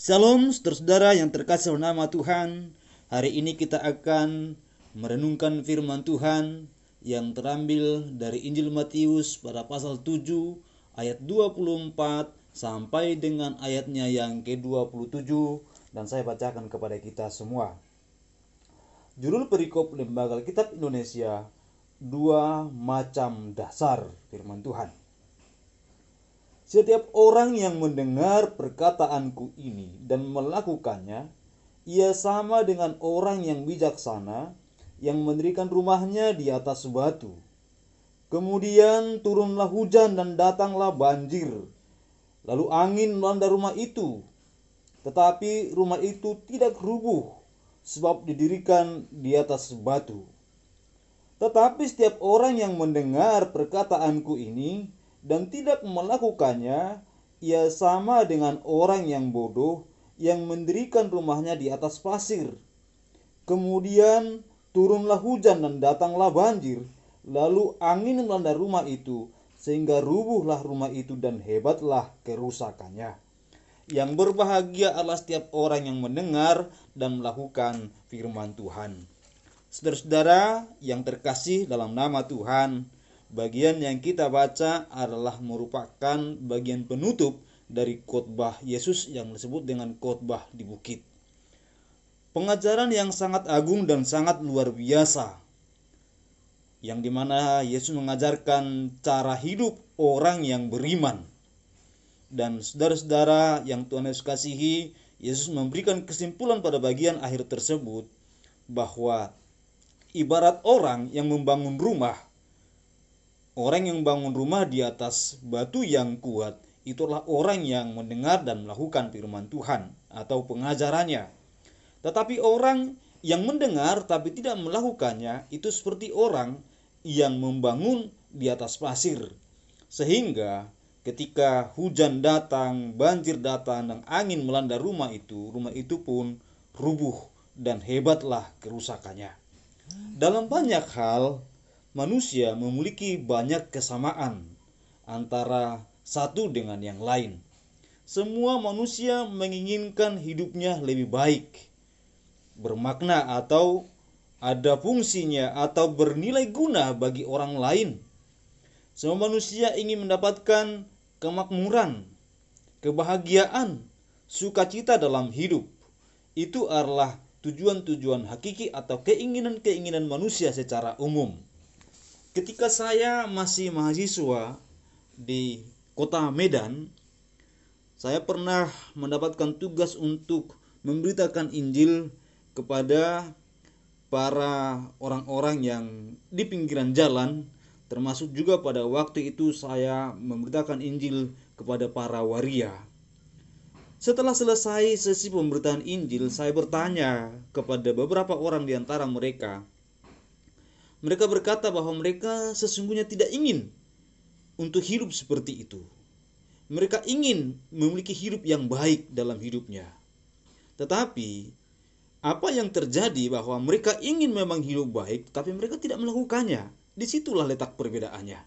Shalom saudara-saudara yang terkasih dalam nama Tuhan. Hari ini kita akan merenungkan firman Tuhan yang terambil dari Injil Matius pada pasal 7 ayat 24 sampai dengan ayatnya yang ke-27, dan saya bacakan kepada kita semua. Judul perikop Lembaga Alkitab Indonesia, dua macam dasar firman Tuhan. Setiap orang yang mendengar perkataanku ini dan melakukannya, ia sama dengan orang yang bijaksana yang mendirikan rumahnya di atas batu. Kemudian turunlah hujan dan datanglah banjir. Lalu angin melanda rumah itu. Tetapi rumah itu tidak rubuh, sebab didirikan di atas batu. Tetapi setiap orang yang mendengar perkataanku ini dan tidak melakukannya, ia sama dengan orang yang bodoh yang mendirikan rumahnya di atas pasir. Kemudian turunlah hujan dan datanglah banjir, lalu angin melanda rumah itu, sehingga rubuhlah rumah itu dan hebatlah kerusakannya. Yang berbahagia adalah setiap orang yang mendengar dan melakukan firman Tuhan. Saudara-saudara yang terkasih dalam nama Tuhan, bagian yang kita baca adalah merupakan bagian penutup dari khotbah Yesus yang disebut dengan khotbah di bukit. Pengajaran yang sangat agung dan sangat luar biasa, yang dimana Yesus mengajarkan cara hidup orang yang beriman. Dan saudara-saudara yang Tuhan Yesus kasihi, Yesus memberikan kesimpulan pada bagian akhir tersebut bahwa ibarat orang yang membangun rumah. Orang yang membangun rumah di atas batu yang kuat, itulah orang yang mendengar dan melakukan firman Tuhan atau pengajarannya. Tetapi orang yang mendengar tapi tidak melakukannya, itu seperti orang yang membangun di atas pasir. Sehingga ketika hujan datang, banjir datang, dan angin melanda rumah itu pun rubuh dan hebatlah kerusakannya. Dalam banyak hal, manusia memiliki banyak kesamaan antara satu dengan yang lain. Semua manusia menginginkan hidupnya lebih baik, bermakna atau ada fungsinya atau bernilai guna bagi orang lain. Semua manusia ingin mendapatkan kemakmuran, kebahagiaan, sukacita dalam hidup. Itu adalah tujuan-tujuan hakiki atau keinginan-keinginan manusia secara umum. Ketika saya masih mahasiswa di kota Medan, saya pernah mendapatkan tugas untuk memberitakan Injil kepada para orang-orang yang di pinggiran jalan, termasuk juga pada waktu itu saya memberitakan Injil kepada para waria. Setelah selesai sesi pemberitaan Injil, saya bertanya kepada beberapa orang di antara mereka. Mereka berkata bahwa mereka sesungguhnya tidak ingin untuk hidup seperti itu. Mereka ingin memiliki hidup yang baik dalam hidupnya. Tetapi apa yang terjadi bahwa mereka ingin memang hidup baik, tapi mereka tidak melakukannya. Disitulah letak perbedaannya.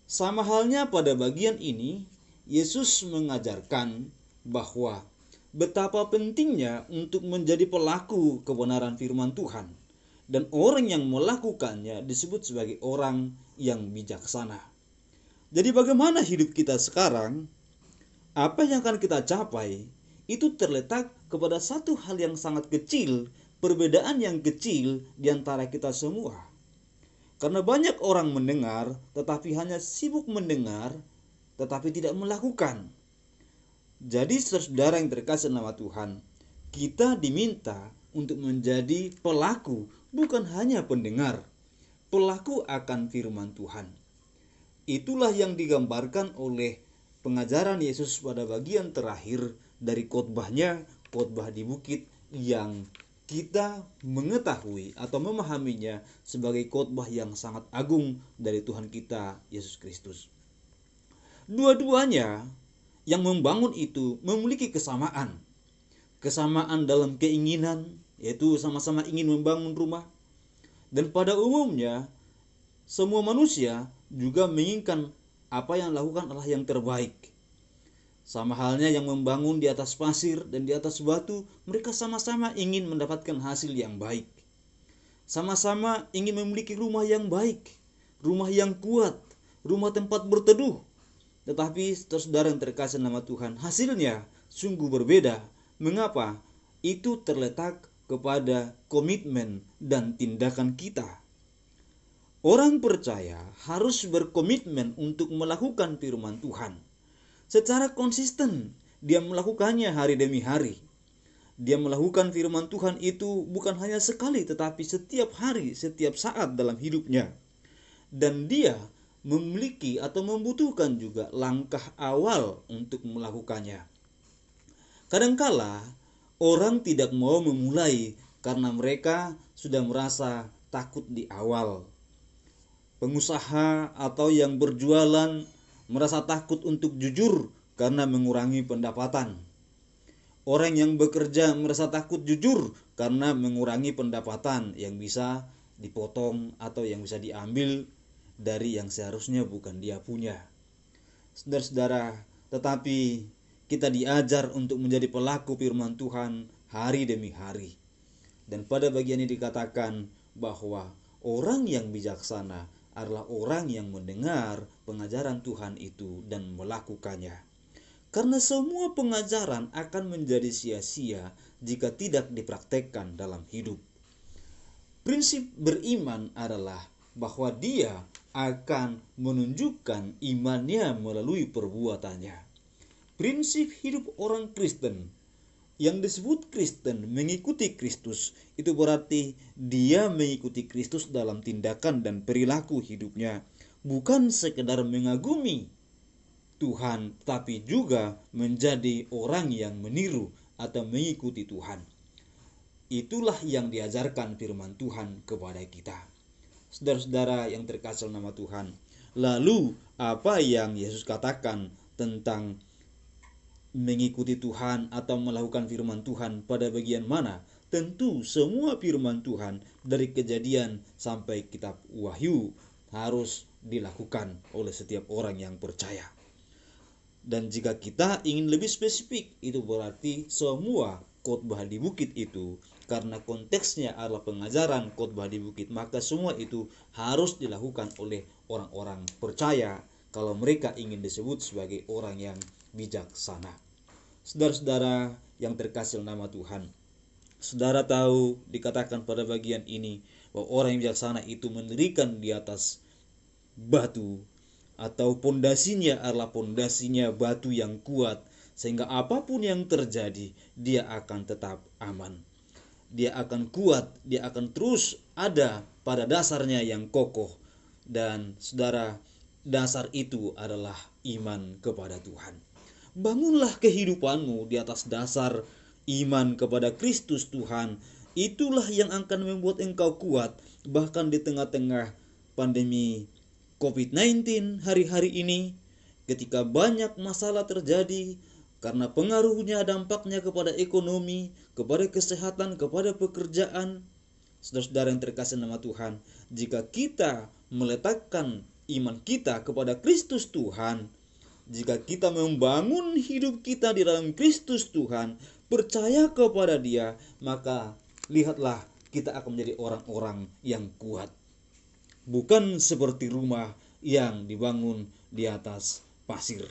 Sama halnya pada bagian ini, Yesus mengajarkan bahwa betapa pentingnya untuk menjadi pelaku kebenaran firman Tuhan. Dan orang yang melakukannya disebut sebagai orang yang bijaksana. Jadi bagaimana hidup kita sekarang? Apa yang akan kita capai? Itu terletak kepada satu hal yang sangat kecil, perbedaan yang kecil di antara kita semua. Karena banyak orang mendengar, tetapi hanya sibuk mendengar, tetapi tidak melakukan. Jadi saudara yang terkasih nama Tuhan, kita diminta untuk menjadi pelaku, bukan hanya pendengar, pelaku akan firman Tuhan. Itulah yang digambarkan oleh pengajaran Yesus pada bagian terakhir dari khotbahnya, khotbah di bukit, yang kita mengetahui atau memahaminya sebagai khotbah yang sangat agung dari Tuhan kita Yesus Kristus. Dua-duanya yang membangun itu memiliki kesamaan. Kesamaan dalam keinginan, yaitu sama-sama ingin membangun rumah. Dan pada umumnya, semua manusia juga menginginkan apa yang dilakukan adalah yang terbaik. Sama halnya yang membangun di atas pasir dan di atas batu, mereka sama-sama ingin mendapatkan hasil yang baik. Sama-sama ingin memiliki rumah yang baik, rumah yang kuat, rumah tempat berteduh. Tetapi saudara yang terkasih nama Tuhan, hasilnya sungguh berbeda. Mengapa? Itu terletak kepada komitmen dan tindakan kita. Orang percaya harus berkomitmen untuk melakukan firman Tuhan. Secara konsisten dia melakukannya hari demi hari. Dia melakukan firman Tuhan itu bukan hanya sekali, tetapi setiap hari, setiap saat dalam hidupnya. Dan dia memiliki atau membutuhkan juga langkah awal untuk melakukannya. Kadangkala orang tidak mau memulai karena mereka sudah merasa takut di awal. Pengusaha atau yang berjualan merasa takut untuk jujur karena mengurangi pendapatan. Orang yang bekerja merasa takut jujur karena mengurangi pendapatan yang bisa dipotong atau yang bisa diambil dari yang seharusnya bukan dia punya. Saudara-saudara, tetapi kita diajar untuk menjadi pelaku firman Tuhan hari demi hari. Dan pada bagian ini dikatakan bahwa orang yang bijaksana adalah orang yang mendengar pengajaran Tuhan itu dan melakukannya. Karena semua pengajaran akan menjadi sia-sia jika tidak dipraktekkan dalam hidup. Prinsip beriman adalah bahwa dia akan menunjukkan imannya melalui perbuatannya. Prinsip hidup orang Kristen yang disebut Kristen mengikuti Kristus, itu berarti dia mengikuti Kristus dalam tindakan dan perilaku hidupnya, bukan sekedar mengagumi Tuhan, tapi juga menjadi orang yang meniru atau mengikuti Tuhan. Itulah yang diajarkan firman Tuhan kepada kita. Saudara-saudara yang terkasih nama Tuhan, lalu apa yang Yesus katakan tentang mengikuti Tuhan atau melakukan firman Tuhan pada bagian mana? Tentu semua firman Tuhan dari Kejadian sampai kitab Wahyu harus dilakukan oleh setiap orang yang percaya. Dan jika kita ingin lebih spesifik, itu berarti semua khotbah di bukit itu, karena konteksnya adalah pengajaran khotbah di bukit, maka semua itu harus dilakukan oleh orang-orang percaya kalau mereka ingin disebut sebagai orang yang bijaksana. Saudara-saudara yang terkasih nama Tuhan, saudara tahu dikatakan pada bagian ini bahwa orang yang bijaksana itu mendirikan di atas batu, atau pondasinya adalah pondasinya batu yang kuat, sehingga apapun yang terjadi dia akan tetap aman. Dia akan kuat, dia akan terus ada pada dasarnya yang kokoh. Dan saudara, dasar itu adalah iman kepada Tuhan. Bangunlah kehidupanmu di atas dasar iman kepada Kristus Tuhan. Itulah yang akan membuat engkau kuat bahkan di tengah-tengah pandemi COVID-19 hari-hari ini, ketika banyak masalah terjadi karena pengaruhnya, dampaknya kepada ekonomi, kepada kesehatan, kepada pekerjaan. Saudara-saudara yang terkasih nama Tuhan, jika kita meletakkan iman kita kepada Kristus Tuhan, jika kita membangun hidup kita di dalam Kristus Tuhan, percaya kepada Dia, maka lihatlah kita akan menjadi orang-orang yang kuat. Bukan seperti rumah yang dibangun di atas pasir.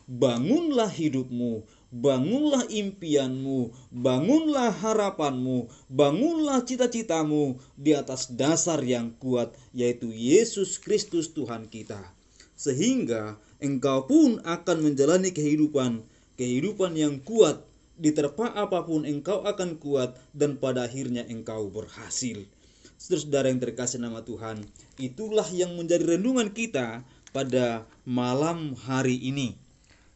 Bangunlah hidupmu, bangunlah impianmu, bangunlah harapanmu, bangunlah cita-citamu di atas dasar yang kuat, yaitu Yesus Kristus Tuhan kita. Sehingga engkau pun akan menjalani kehidupan yang kuat. Diterpa apapun engkau akan kuat, dan pada akhirnya engkau berhasil. Saudara-saudara yang terkasih nama Tuhan, itulah yang menjadi renungan kita pada malam hari ini.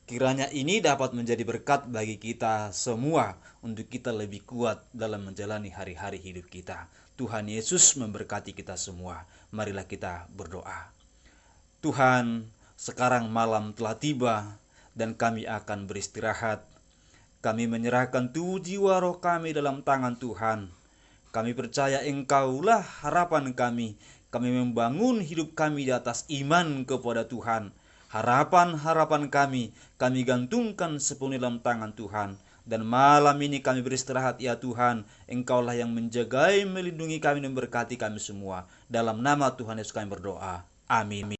Kiranya ini dapat menjadi berkat bagi kita semua untuk kita lebih kuat dalam menjalani hari-hari hidup kita. Tuhan Yesus memberkati kita semua. Marilah kita berdoa. Tuhan, sekarang malam telah tiba dan kami akan beristirahat. Kami menyerahkan tubuh jiwa roh kami dalam tangan Tuhan. Kami percaya Engkaulah harapan kami. Kami membangun hidup kami di atas iman kepada Tuhan. Harapan-harapan kami gantungkan sepenuhnya dalam tangan Tuhan. Dan malam ini kami beristirahat, ya Tuhan. Engkaulah yang menjagai, melindungi kami dan memberkati kami semua. Dalam nama Tuhan Yesus kami berdoa. Amin.